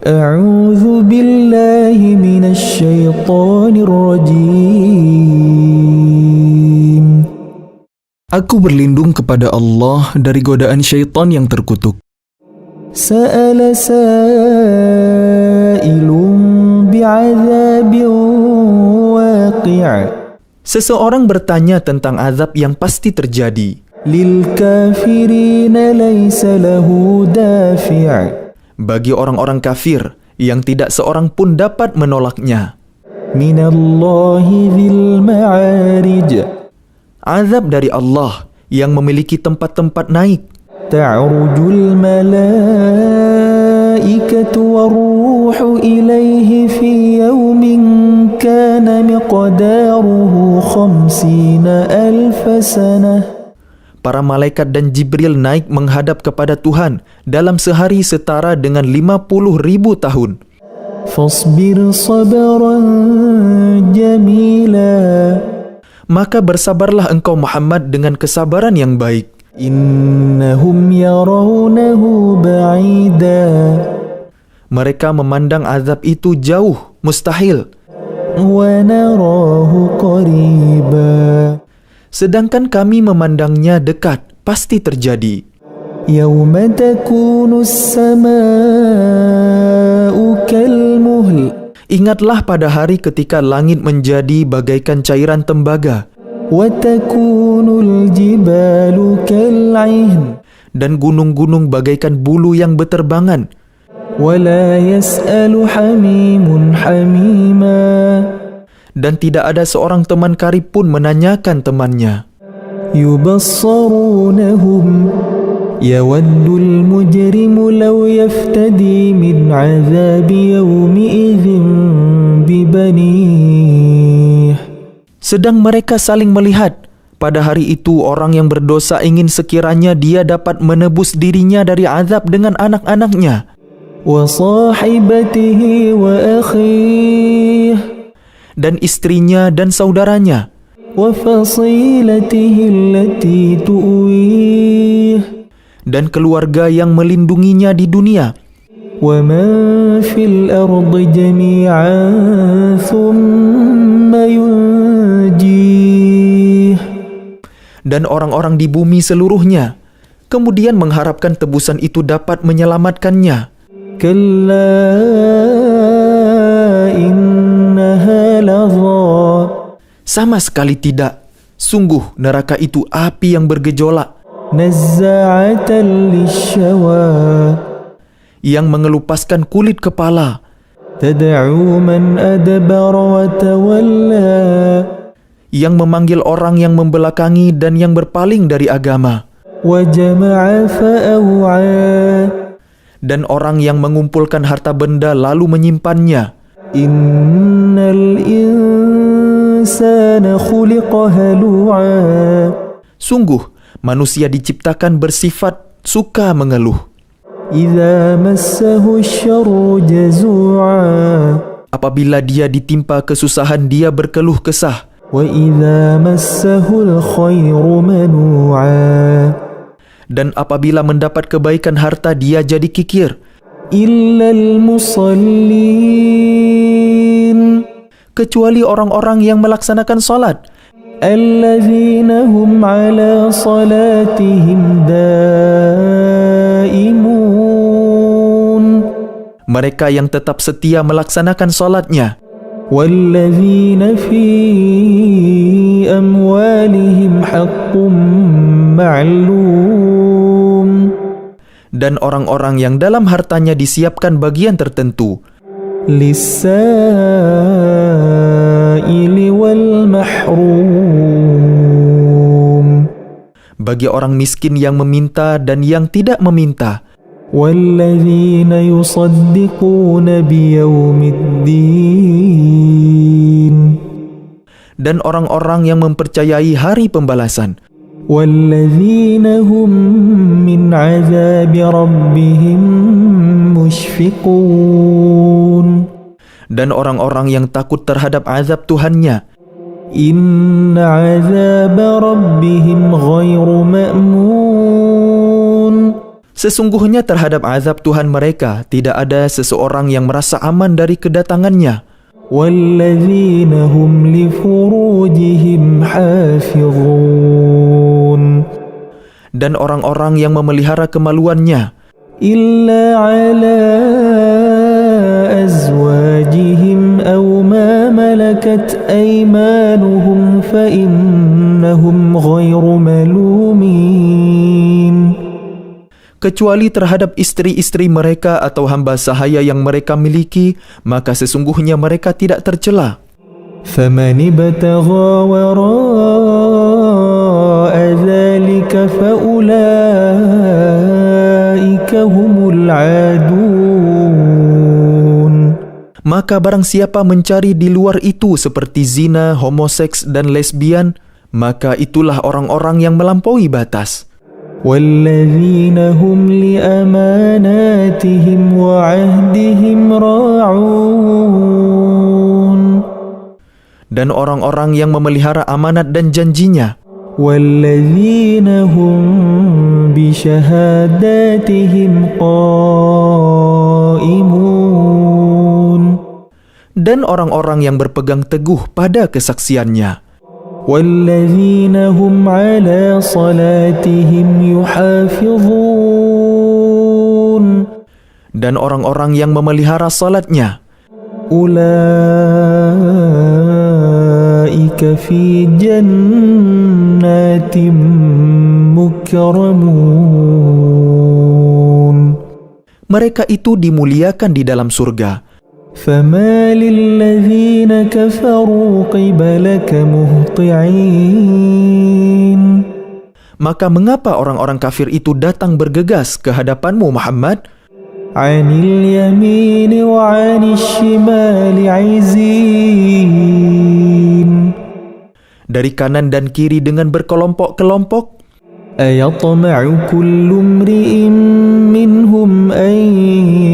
A'udzu billahi minasy syaithanir rajim. Aku berlindung kepada Allah dari godaan syaitan yang terkutuk. Sa'ala sa'ilun bi'adzabin waqi'. Seseorang bertanya tentang azab yang pasti terjadi. Lil kafirina laysa lahu dafi'. Bagi orang-orang kafir yang tidak seorang pun dapat menolaknya. Minallahi dzil ma'arij. Azab dari Allah yang memiliki tempat-tempat naik. Ta'rujul malaikatu war-ruhu ilaihi fi yawmin kana miqdaruhu 50,000 sanah. Para malaikat dan Jibril naik menghadap kepada Tuhan dalam sehari setara dengan 50,000 tahun. Fasbir sabran jamila. Maka bersabarlah engkau Muhammad dengan kesabaran yang baik. Innahum yarawnahu ba'ida. Mereka memandang azab itu jauh, mustahil. Wa narahu qariba. Sedangkan kami memandangnya dekat, pasti terjadi. Yawma takunu as-sama'u kalmuhl. Ingatlah pada hari ketika langit menjadi bagaikan cairan tembaga. Wa takunul jibalu kal'ihn. Dan gunung-gunung bagaikan bulu yang beterbangan. Wa la yas'alu hamimun hamima. Dan tidak ada seorang teman karib pun menanyakan temannya. Yubassarunahum yawaddul mujrimu law yaftadi min azabi yawmi idzin bibanih. Sedang mereka saling melihat. Pada hari itu orang yang berdosa ingin sekiranya dia dapat menebus dirinya dari azab dengan anak-anaknya. Wa sahibatihi wa akhihi. Dan istrinya dan saudaranya. Wa fasilatihi allati tu'wih. Dan keluarga yang melindunginya di dunia. Wa man fil ardi jami'an thumma yunjih. Dan orang-orang di bumi seluruhnya. Kemudian mengharapkan tebusan itu dapat menyelamatkannya. Kalla innaha lazza. Sama sekali tidak. Sungguh neraka itu api yang bergejolak. Nazza'atan lisyawa. Yang mengelupaskan kulit kepala. Tad'u man adbara wa tawalla. Yang memanggil orang yang membelakangi dan yang berpaling dari agama. Wa jama'a fa'aw'a. Dan orang yang mengumpulkan harta benda lalu menyimpannya. Innal insana khuliqa halu'a. Sungguh, manusia diciptakan bersifat suka mengeluh. Idza massahu syarru jazu'a. Apabila dia ditimpa kesusahan, dia berkeluh kesah. Wa idza massahul khairu manu'a. Dan apabila mendapat kebaikan harta, dia jadi kikir. Illal musallin. Kecuali orang-orang yang melaksanakan salat. Alladzina hum ala salatihim daimun. Mereka yang tetap setia melaksanakan salatnya. Walladzina fi amwalihim haqqum ma'lum. Dan orang-orang yang dalam hartanya disiapkan bagian tertentu. Lis-sa'ili wal mahrum. Bagi orang miskin yang meminta dan yang tidak meminta. Walladzina yusaddiquna biyaumiddin. Dan orang-orang yang mempercayai hari pembalasan. Walladzina hum min azabi rabbihim mushfiqun. Dan orang-orang yang takut terhadap azab Tuhannya. Inna azaba rabbihim ghairu ma'mun. Sesungguhnya terhadap azab Tuhan mereka tidak ada seseorang yang merasa aman dari kedatangannya. وَالَّذِينَ هُمْ لِفُرُوجِهِمْ حَافِظُونَ Dan orang-orang yang memelihara kemaluannya, إِلَّا عَلَى أَزْوَاجِهِمْ أَوْ مَا مَلَكَتْ أَيْمَانُهُمْ فَإِنَّهُمْ غَيْرُ مَلُومِينَ kecuali terhadap istri-istri mereka atau hamba sahaya yang mereka miliki, maka sesungguhnya mereka tidak tercela. فَمَنِ ابْتَغَى وَرَاءَ ذَلِكَ فَأُولَئِكَ هُمُ الْعَادُونَ Maka barang siapa mencari di luar itu seperti zina, homoseks, dan lesbian, maka itulah orang-orang yang melampaui batas. وَالَّذِينَ هُمْ لِأَمَانَاتِهِمْ وَعَهْدِهِمْ رَاعُونَ Dan orang-orang yang memelihara amanat dan janjinya. وَالَّذِينَ هُمْ بِشَهَادَاتِهِمْ قَائِمُونَ Dan orang-orang yang berpegang teguh pada kesaksiannya. وَالَّذِينَ هُمْ عَلَى صَلَاتِهِمْ يُحَافِظُونَ Dan orang-orang yang memelihara salatnya. أُولَئِكَ فِي جَنَّاتٍ مُكْرَمُونَ Mereka itu dimuliakan di dalam surga. فَمَا لِلَّذِينَ كَفَرُوا قِبَلَكَ مُهْطِعِينَ Maka mengapa orang-orang kafir itu datang bergegas ke hadapanmu Muhammad? عَنِ الْيَمِينِ وَعَنِ الشِّمَالِ عِزِينَ Dari kanan dan kiri dengan berkelompok-kelompok. أَيَطْمَعُ كُلُّ امْرِئٍ مِّنْهُمْ أَن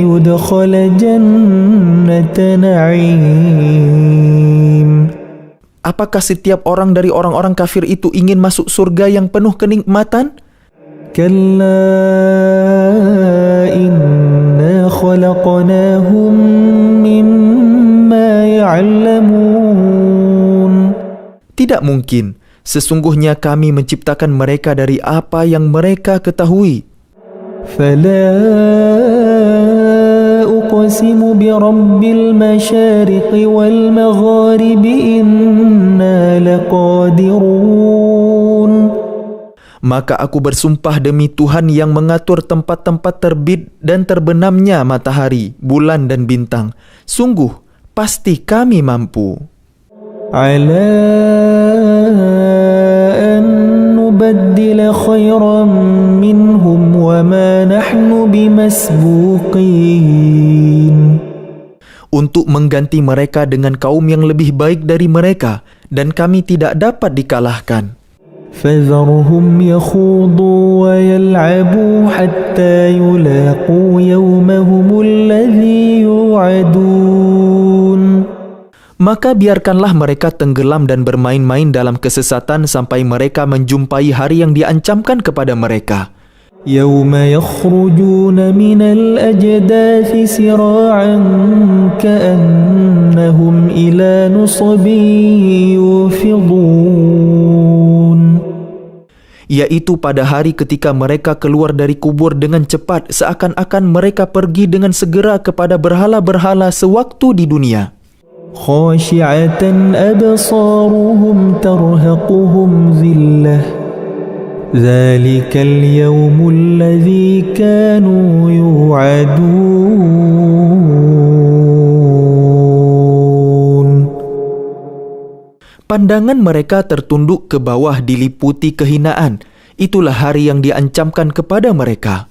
يُدْخَلَ جَنَّةَ نَعِيمٍ Apakah setiap orang dari orang-orang kafir itu ingin masuk surga yang penuh kenikmatan? كَلَّا إِنَّا خَلَقْنَاهُم مِّمَّا يَعْلَمُونَ Tidak mungkin. Sesungguhnya kami menciptakan mereka dari apa yang mereka ketahui. فَلَا أُقْسِمُ بِرَبِّ الْمَشَارِقِ وَالْمَغَارِبِ إِنَّا لَقَادِرُونَ Maka aku bersumpah demi Tuhan yang mengatur tempat-tempat terbit dan terbenamnya matahari, bulan dan bintang. Sungguh, pasti kami mampu. عَلَىٰ أَن نُّبَدِّلَ خَيْرًا مِّنْهُمْ وَمَا نَحْنُ بِمَسْبُوقِينَ Untuk mengganti mereka dengan kaum yang lebih baik dari mereka, dan kami tidak dapat dikalahkan. فَذَرْهُمْ يَخُوضُوا وَيَلْعَبُوا حَتَّى يُلَاقُوا يَوْمَهُمُ الَّذِي يُوعَدُونَ Maka biarkanlah mereka tenggelam dan bermain-main dalam kesesatan sampai mereka menjumpai hari yang diancamkan kepada mereka. يَوْمَ يَخْرُجُونَ مِنَ الْأَجْدَاثِ سِرَاعًا كَأَنَّهُمْ إِلَى نُصَبٍ يُوفِضُونَ Yaitu pada hari ketika mereka keluar dari kubur dengan cepat, seakan-akan mereka pergi dengan segera kepada berhala-berhala sewaktu di dunia. خاشعة أبصارهم ترهقهم ذلة ذلك اليوم الذي كانوا يوعدون Pandangan mereka tertunduk ke bawah diliputi kehinaan. Itulah hari yang diancamkan kepada mereka.